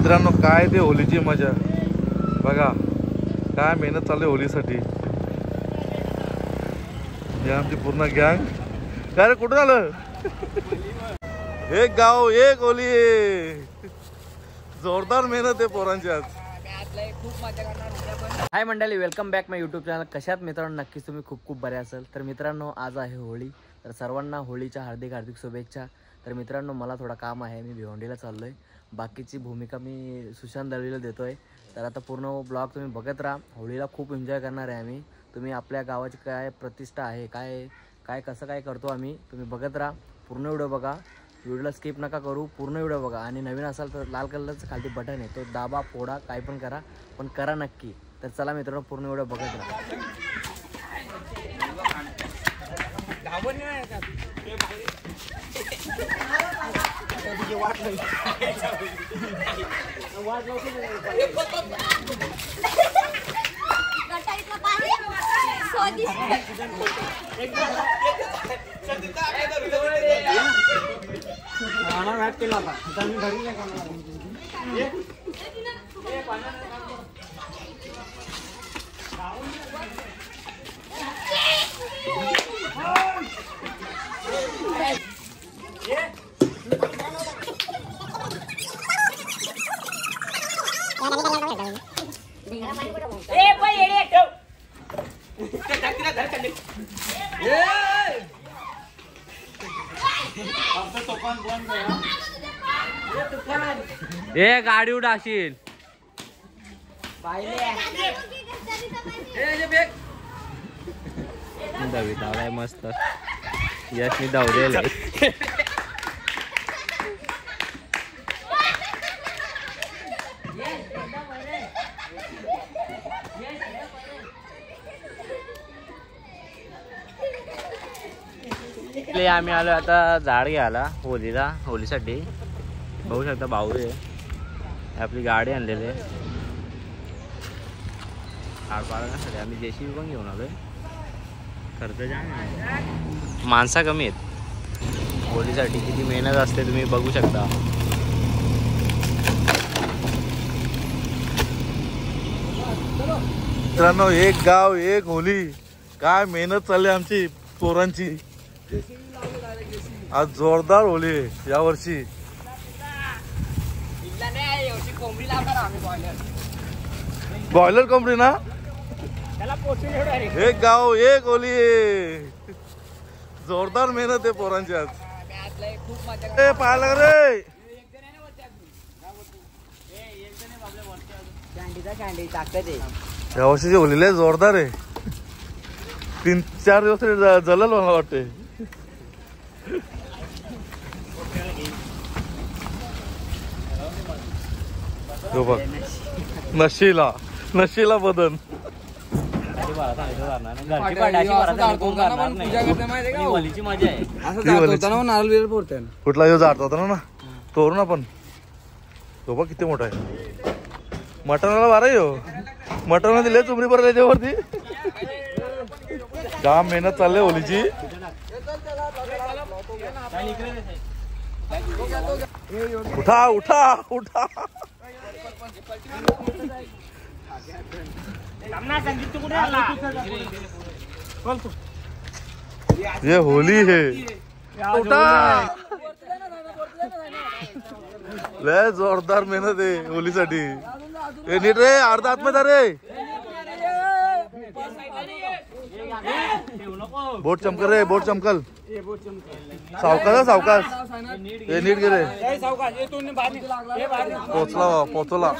मित्रांनो काय ते होलीची मजा बघा, काय मेहनत चालू आहे होलीसाठी. हे आमची पूर्ण गँग. काय रे कुठून आलं? एक गाव एक होली. जोरदार मेहनत आहे पोरांची आज. हाय मंडळी, वेलकम बॅक माय यूट्यूब चॅनल. कशात मित्रांनो, नक्कीच तुम्ही खूप खूप बरे असाल. तर मित्रांनो आज आहे होळी, तर सर्वांना होळीच्या हार्दिक हार्दिक शुभेच्छा. तर मित्रांनो मला थोडा काम आहे, मी भिवंडीला चाललोय. बाकीची भूमिका मी सुशांत दळवीला देतोय. तर आता पूर्ण ब्लॉग तुम्ही बघत राहा. होळीला खूप एन्जॉय करणार आहे आम्ही. तुम्ही आपल्या गावाची काय प्रतिष्ठा आहे, काय काय कसं काय करतो आम्ही, तुम्ही बघत राहा. पूर्ण व्हिडिओ बघा, व्हिडिओला स्किप नका करू, पूर्ण व्हिडिओ बघा. आणि नवीन असाल तर लाल कलरचं खालती बटन आहे, तो दाबा, फोडा, काय पण करा, पण करा नक्की. तर चला मित्रांनो पूर्ण व्हिडिओ बघत राहा. ए गाडी उडाशील दवी धावलाय मस्त. यशनी धावलेलं आम्ही आलो आता झाड घ्यायला होलीला, होलीसाठी. बघू शकता भाऊ आहे, आपली गाडी आणलेली आहे झाड पाडण्यासाठी. आम्ही जेसीबी पण घेऊन आलोय. खर्च जाम आहे, माणसा कमी आहेत. होलीसाठी किती मेहनत असते तुम्ही बघू शकता. मित्रांनो एक गाव एक होली, काय मेहनत चालली आमची पोरांची. आज जोरदार होली आहे यावर्षी. बॉयलर कोंबडी ना. एक गाव एक होली आहे. जोरदार मेहनत आहे पोरांची आज. पाहायला रे या वर्षीची होलीला जोरदार आहे. 3-4 दिवस जलल मला वाटते. बघ नशीला नशीला बदन. कुठला ह्यो जात होता ना तोरून आपण. तो बघ किती मोठा आहे. मटणाला बारा येऊ, मटण दिले चुमरी बरं त्याच्यावरती. काम मेहनत चालली होलीची. उठा उठा उठा. ये होली है. उठा. लय जोरदार मेहनत आहे होलीसाठी. हे नीट रे, अर्धा आतमध्ये रे. बोट चमकल रे, बोट चमकल. सावकाश सावकाश. हे नीट गे रे. पोचला पोचला.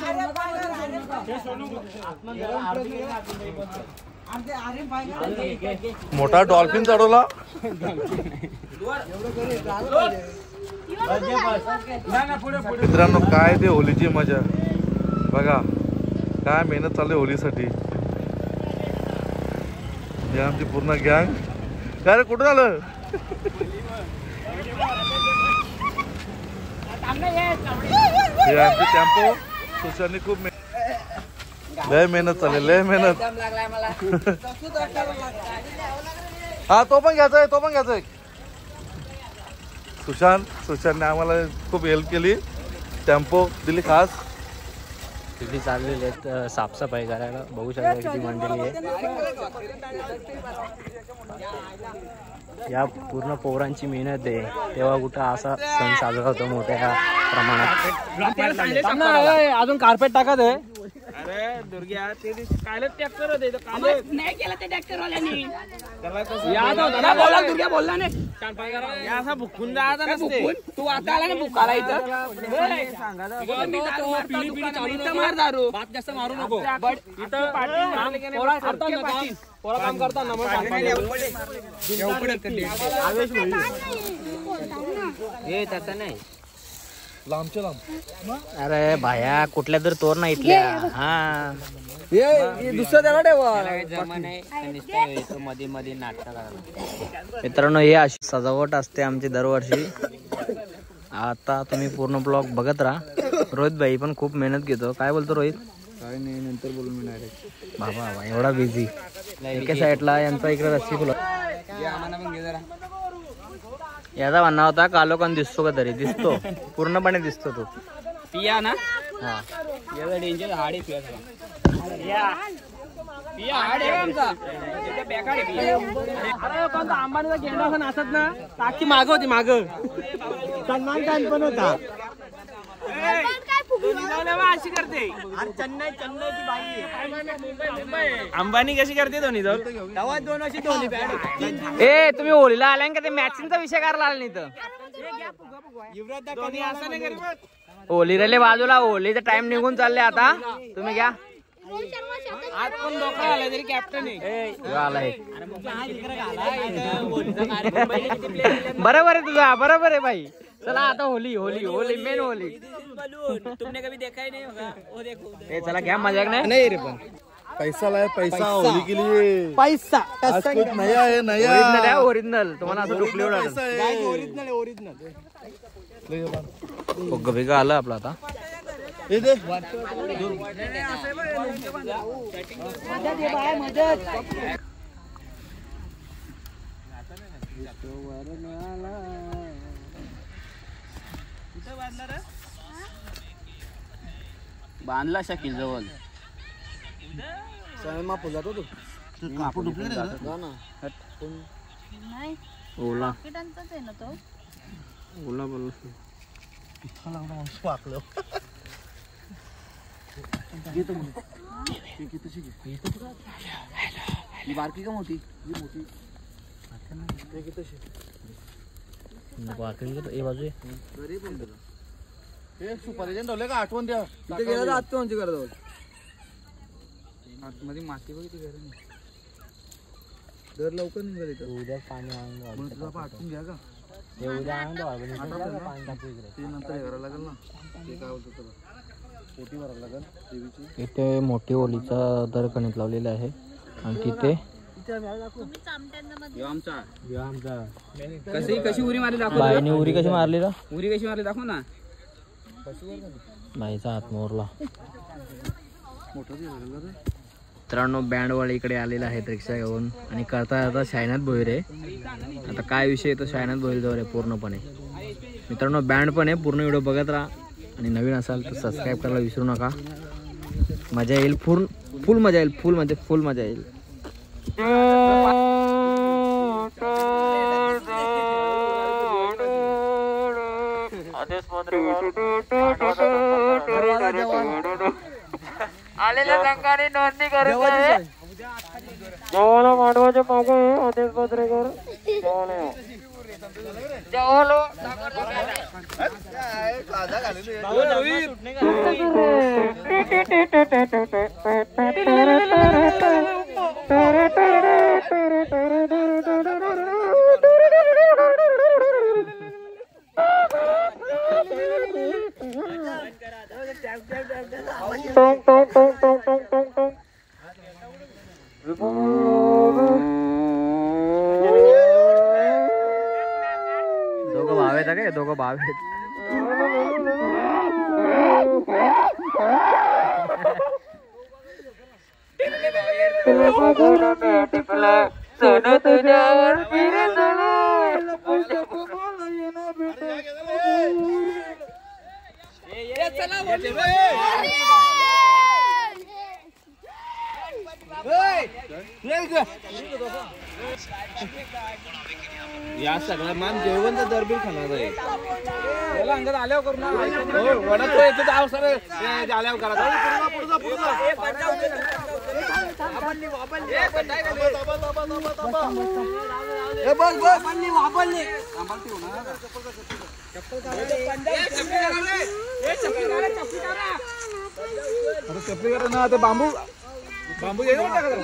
मोठा डॉल्फिन चढवला. मित्रांनो काय ते होलीची मजा बघा, काय मेहनत चालू आहे होलीसाठी. हे आमची पूर्ण गँग. काय रे कुठून आलं? हे आमचे टेम्पो. सुशांतनी खूप लय मेहनत चालली, लय मेहनत. हा तो पण घ्यायचा आहे, तो पण घ्यायचा आहे. सुशांतने आम्हाला खूप हेल्प केली. टेम्पो दिली खास. तिथे चाललेले आहेत साफसफाई करायला. बघू शकता किती मंडळी आहे. या पूर्ण पोरांची मेहनत आहे, तेव्हा कुठं असा सण साजरा होतो मोठ्या प्रमाणात. अजून कार्पेट टाकत आहे. अरे दुर्ग्या ते कालच ट्रॅक्टर होते नाही केलं ते ट्रॅक्टर वाल्यानी. दुर्ग्या बोलला नाही असा भुकून जायचा नसते. तू आता आला ना भुकाला इथं मार दारू बात जास्त मारू नको. इथं काम करताना नाही. लांबच्या लांब. अरे भाया कुठल्या तर तोर ना इथल्या. हा दुसरं त्याला ठेवा. मध्ये मध्ये नाटक करायला. मित्रांनो हे अशी सजावट असते आमची दरवर्षी. आता तुम्ही पूर्ण ब्लॉग बघत राहा. रोहित भाई पण खूप मेहनत घेतो. काय बोलतो रोहित? काय नाही नंतर बोलून मी डायरेक्ट. बाबा एवढा बिझी. एका साईडला यांचा इकडे रस्सी फुला. याचा म्हणणं होता कालोखान दिसतो का तरी. दिसतो पूर्णपणे दिसतो तो. पिया ना हा याचा डेंजर हाड आहे. पिया हाड आहे आमचा. अरे कोणता अंबानीचा गेंडा असं नाचत ना. टाकी माग होती माग. सलमान खान पण होता. अशी करते चेन्नई चेन्नईची बाई. अंबानी कशी करते धोनी जाऊन तेव्हा 2 वर्षी धोनी. ए तुम्ही होळीला आल्या का ते मॅचिंगचा विषय करायला आला नाही तर. धोनी असं नाही करीत. होली रेले बाजूला. होलीचा टाइम निघून चालले आता. तुम्ही घ्या. आज पण डोकं आला तरी कॅप्टन आहे. आलाय बरोबर आहे तुझा. बरोबर आहे भाई. चला आता होली होली होली मेन होली. तुमने कभी देखा ही नहीं होगा वो देखो. ए चला घ्या मजाक नाही. नाही रे पण पैसा लाय पैसा होली के लिए. पैसा आज कुछ नया है नया. ओरिजिनल आहे ओरिजिनल. तुम्हाला असं डुप्ली ओरिजिनल ओरिजिनल. बिगा आलं आपलं आता. हे दे. बांधला शकील जवळ. सलमा फुलातो तू. ओला किटांचाच आहे ना तो. ओला बोल. बारकी का मोठी. बाजू सुपरजंट ठेवले का आठवण द्या. तिथे गेला तर आत्महत्या करतो. आतमध्ये माती बघितली घर नाही. दर लवकर निघाल इथं. उद्या पाणी तुला आठवून घ्या का. उद्या ते नंतर हे करायला लागेल ना. ते काय होतं त्याला पोटी भरायला लागेल देवीची. इथे मोठी होलीचा दर कणीत लावलेला आहे. आणि तिथे कशी उरी मारली दाखव. बाईने उरी कशी मारली ना. उरी कशी मारली दाखव ना. बाईचा हात मोरला. मित्रांनो बँडवाले इकडे आलेले आहेत रिक्षा घेऊन. आणि करता आता शायनात भोईरे. आता काय विषय तो शायनात भोईरवर आहे पूर्णपणे. मित्रांनो बँड पण आहे. पूर्ण व्हिडिओ बघत राहा. आणि नवीन असाल तर सबस्क्राईब करायला विसरू नका. मजा येईल. फुल मजा येईल. फुल मजा येईल. आलेल्या संघाने नोंदणी करत आहे. जेव्हा मांडवाच्या मागे आदेश पत्रेकर दोघं भाव आहेत काय. दोघं भाव आहेत. चला आज सगळा मान जेवण तर दरबीर खाणार आहे त्याला अंगात आल्यावर करू ना वडा तो येतो आव सर आल्यावर करा चपली करा ना ते बांबू बांबू चप्पल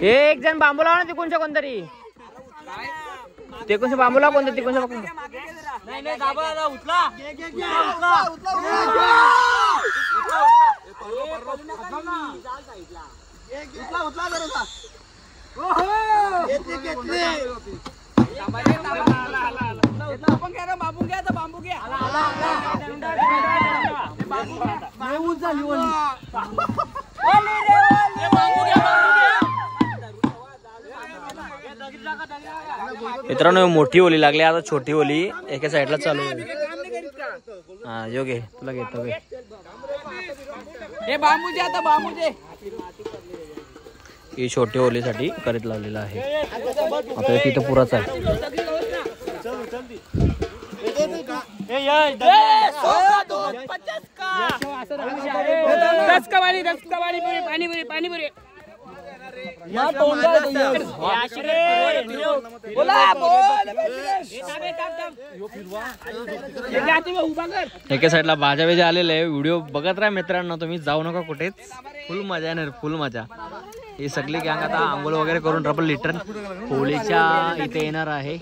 एक जण बांबू लावा ना तिकूनच्या कोणतरी तिकूनच्या बांबू लावा कोणतं तिकूनच्या मित्रांनो मोठी ओली लागली आता छोटी ओली एका साईडला चालू आहे. हा योगे तुला घेतो ही छोटी ओलीसाठी करीत लावलेला आहे. आता तिथं पुराच आहे. एका साईडला भाज्या वेजा आलेले आहे. व्हिडिओ बघत राहा मित्रांनो, तुम्ही जाऊ नका कुठेच. फुल मजा येणार, फुल मजा. ही सगळी गँग आता आंघोळ वगैरे करून डबल लिटर होळीच्या इथे येणार आहे.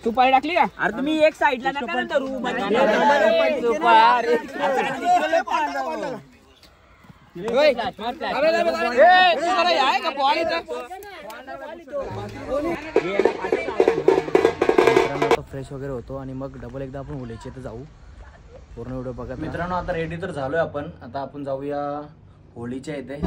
सुपारी टाकली का? अरे तुम्ही एक साईडला नका ना धरू. फ्रेश वगैरे होतो आणि मग डबल एकदा आपण होळीच्या इथे जाऊ. पूर्ण व्हिडिओ बघा मित्रांनो. आता रेडी तर झालोय आपण. आता आपण जाऊया होळीच्या इथे.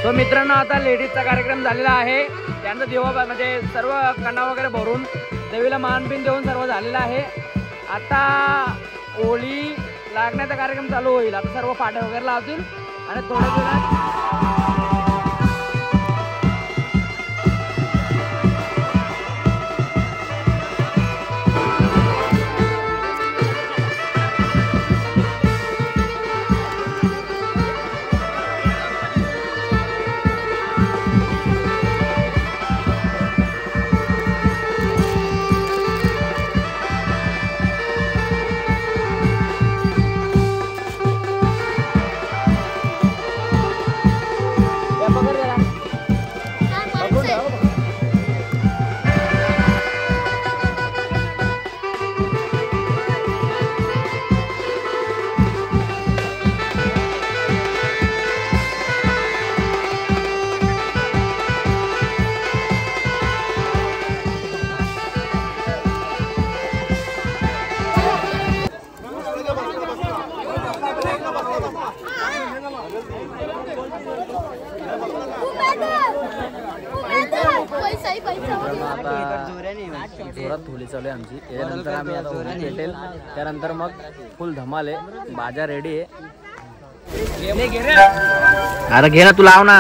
तो मित्रांनो आता लेडीजचा कार्यक्रम झालेला आहे. त्यांचा देवा म्हणजे सर्व कणा वगैरे भरून देवीला मानबिन देऊन सर्व झालेला आहे. आता होळी लागण्याचा कार्यक्रम चालू होईल. आता सर्व फाटे वगैरे लावतील आणि थोड्या वेळात आता जोरात होळी चालू आहे आमची. त्याच्यानंतर आम्ही आता होळी पेटेल, त्यानंतर मग फुल धमाल आहे. बाजा रेडी आहे. अरे घे ना तू लाव ना.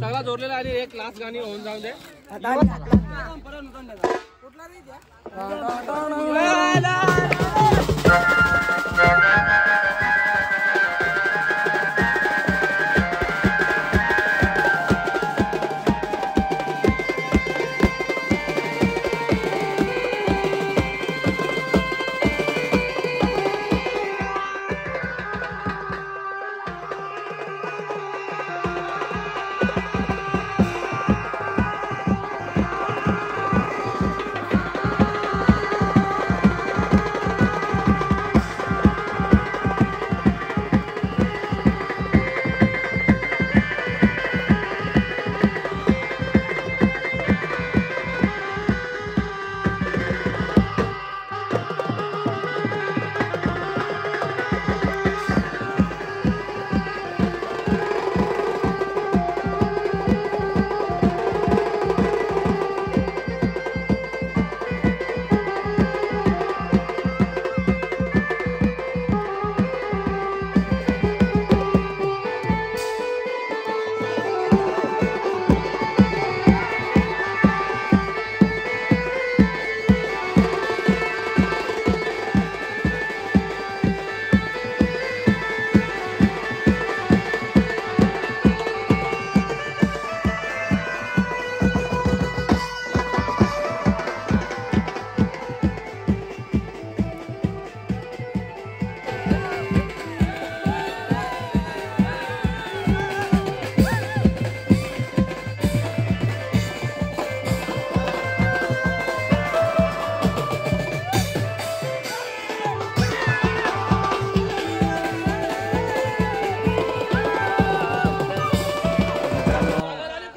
सगळा जोडलेला आणि एक लास्ट गाणी होऊन जाऊ दे.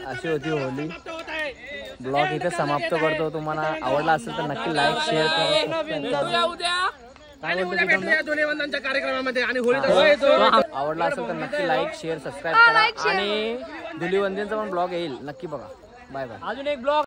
अशी होती होली. ब्लॉग इथे समाप्त करतो. तुम्हाला आवडला असेल तर नक्की लाईक शेअर करा. कार्यक्रमामध्ये आणि आवडला असेल तर नक्की लाईक शेअर सबस्क्राईब करा. आणि धुलीवंदनचा पण ब्लॉग येईल, नक्की बघा. Bye bye. अजून एक ब्लॉग